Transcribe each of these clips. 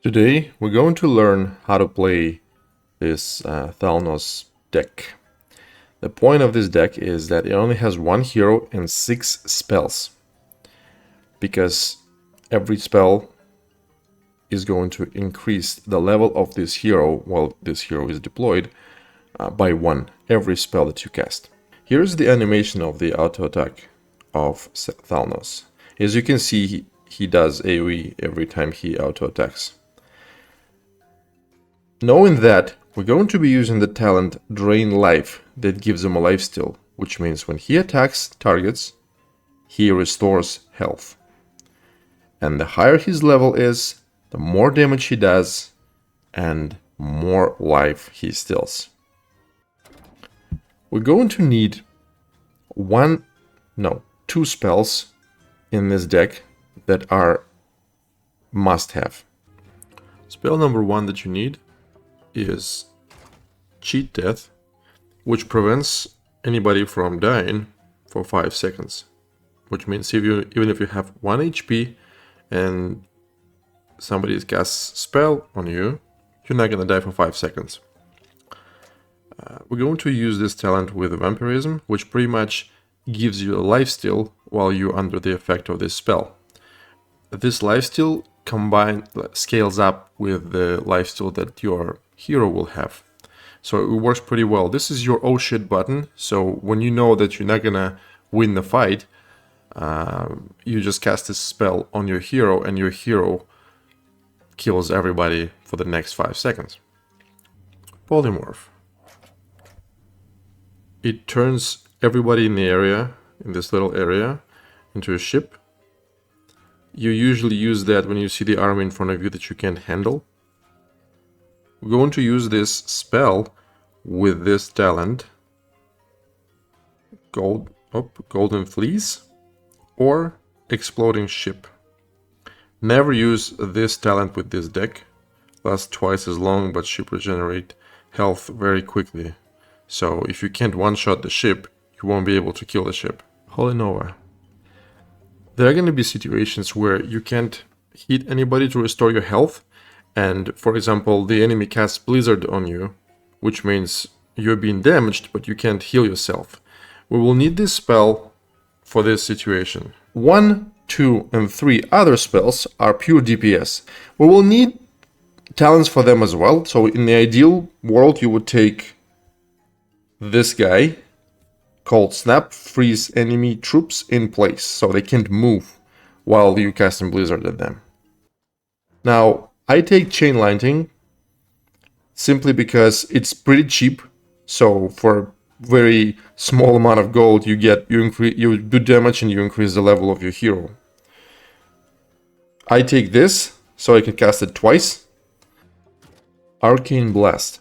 Today we're going to learn how to play this Thalnos deck. The point of this deck is that it only has one hero and 6 spells, because every spell is going to increase the level of this hero while this hero is deployed by 1 every spell that you cast. Here's the animation of the auto attack of Thalnos. As you can see, he does AoE every time he auto attacks. Knowing that, we're going to be using the talent Drain Life that gives him a lifesteal, which means when he attacks targets, he restores health. And the higher his level is, the more damage he does, and more life he steals. We're going to need 2 spells in this deck that are must-have. Spell number 1 that you need is Cheat Death, which prevents anybody from dying for 5 seconds. Which means even if you have 1 HP and somebody casts spell on you, you're not gonna die for 5 seconds. We're going to use this talent with Vampirism, which pretty much gives you a lifesteal while you're under the effect of this spell. This lifesteal scales up with the lifesteal that your hero will have. So it works pretty well. This is your oh shit button, so when you know that you're not gonna win the fight, you just cast this spell on your hero and your hero kills everybody for the next 5 seconds. Polymorph. It turns everybody in the area, in this little area, into a ship. You usually use that when you see the army in front of you that you can't handle. We're going to use this spell with this talent, Golden Fleece or Exploding Ship. Never use this talent with this deck. Lasts twice as long, but ship regenerate health very quickly. So if you can't one-shot the ship, you won't be able to kill the ship. Holy Nova. There are going to be situations where you can't hit anybody to restore your health, and for example the enemy casts Blizzard on you, which means you're being damaged but you can't heal yourself. We will need this spell for this situation. 1, 2, and 3 other spells are pure DPS. We will need talents for them as well, so in the ideal world you would take this guy called Snap, freeze enemy troops in place, so they can't move while you casting Blizzard at them. Now, I take Chain Lightning simply because it's pretty cheap, so for very small amount of gold you do damage and you increase the level of your hero. I take this, so I can cast it twice. Arcane Blast.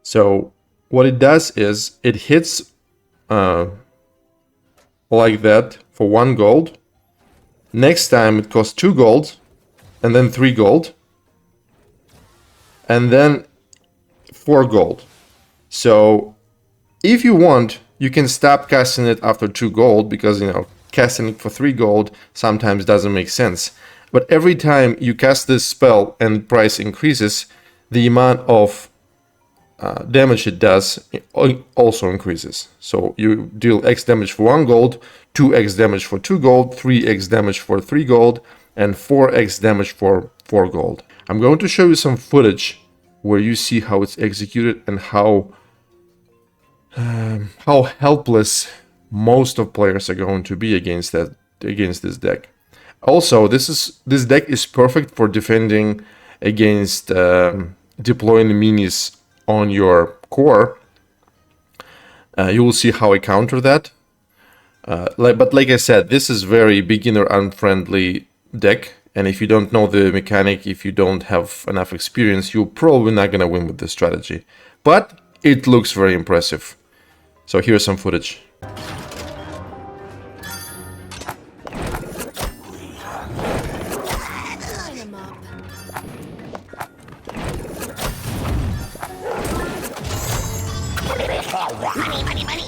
So, what it does is, it hits like that for 1 gold. Next time it costs 2 gold, and then 3 gold, and then 4 gold. So if you want, you can stop casting it after 2 gold, because casting it for 3 gold sometimes doesn't make sense. But every time you cast this spell and price increases, the amount of damage it does also increases. So you deal X damage for 1 gold, 2x damage for 2 gold, 3x damage for 3 gold, and 4x damage for 4 gold. I'm going to show you some footage where you see how it's executed and how helpless most of players are going to be against this deck. Also, this deck is perfect for defending against deploying minis on your core. You will see how I counter that. But like I said, this is very beginner unfriendly deck, and if you don't know the mechanic, if you don't have enough experience, you're probably not gonna win with this strategy. But it looks very impressive. So here's some footage. Money.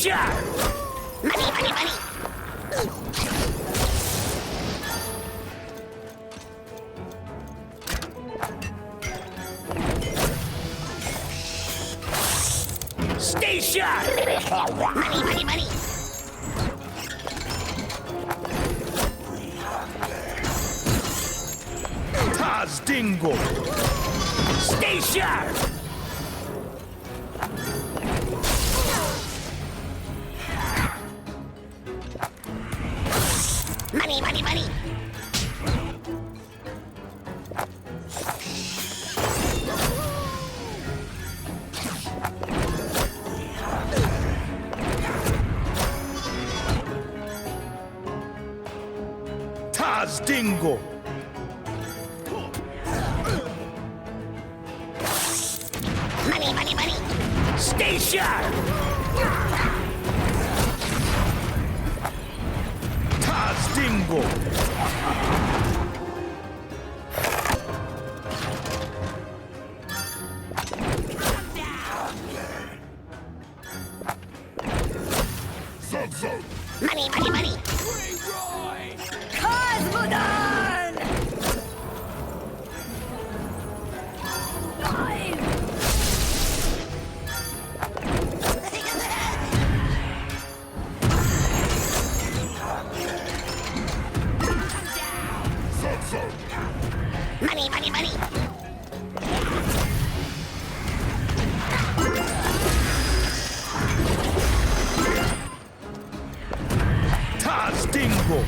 sharp! Money, money, money! Stay sharp! Money, money, money! Taz Dingo! Stay sharp! Money, money, money! Taz Dingo! Money, money, money! Stay sharp! Taz Dingo! Money, money, money! Cosmodon! Money, money, money! Taz Dingo!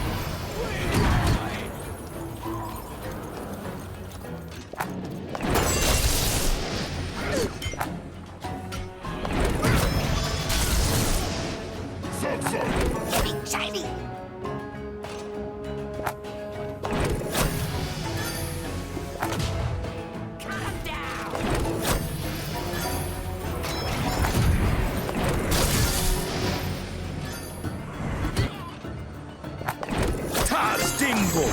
Getting shiny! Calm down! Taz Dingo!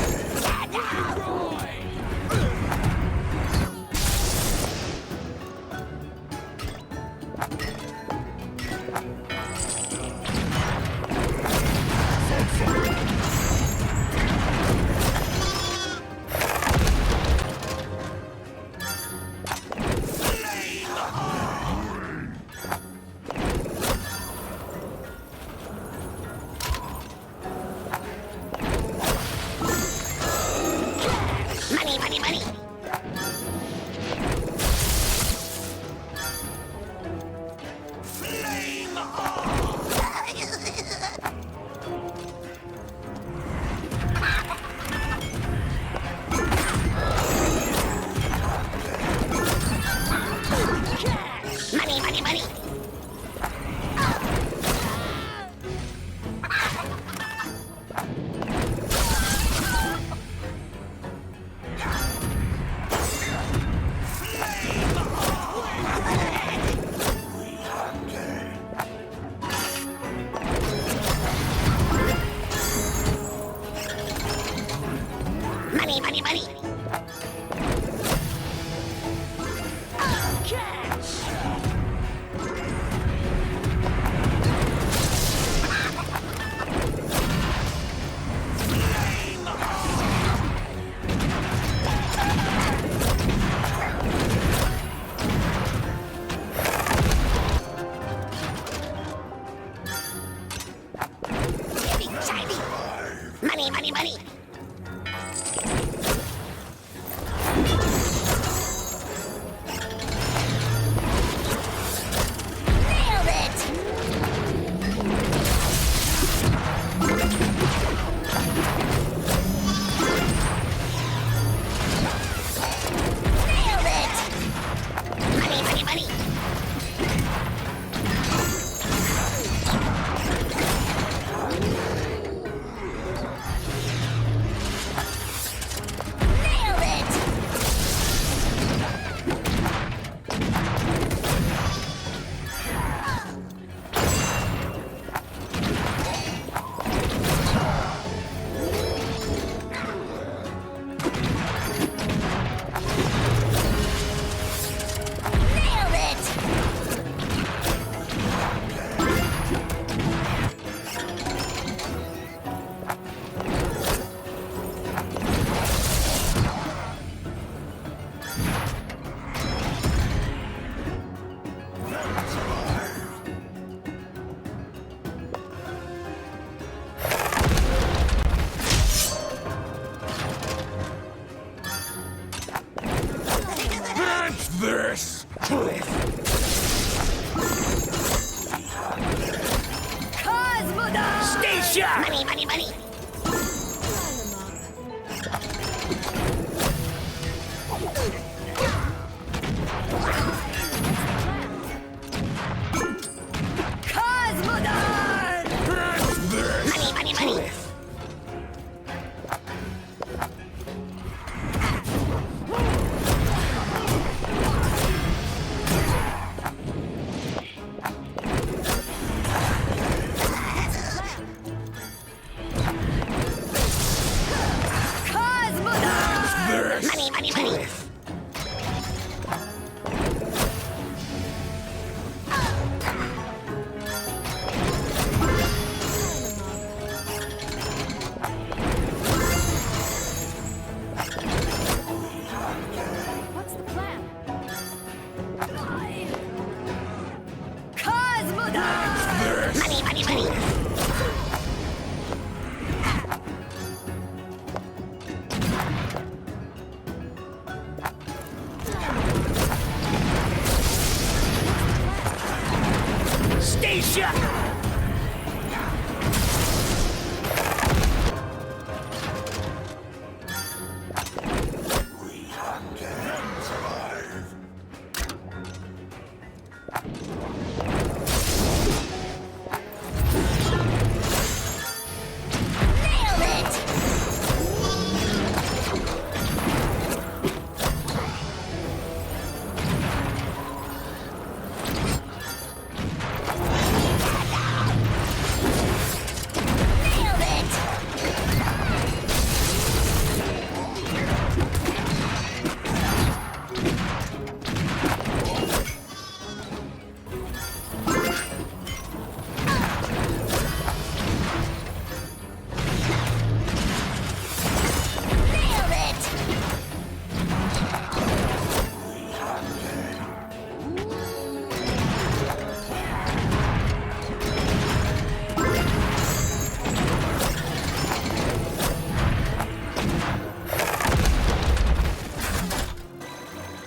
Money, money, money! Flame Money, money, money! Money, money, money! Cash! shot! Money, money, money. Money, money, money. Money, money, money. What's the plan? Money, money, money. Stay shut!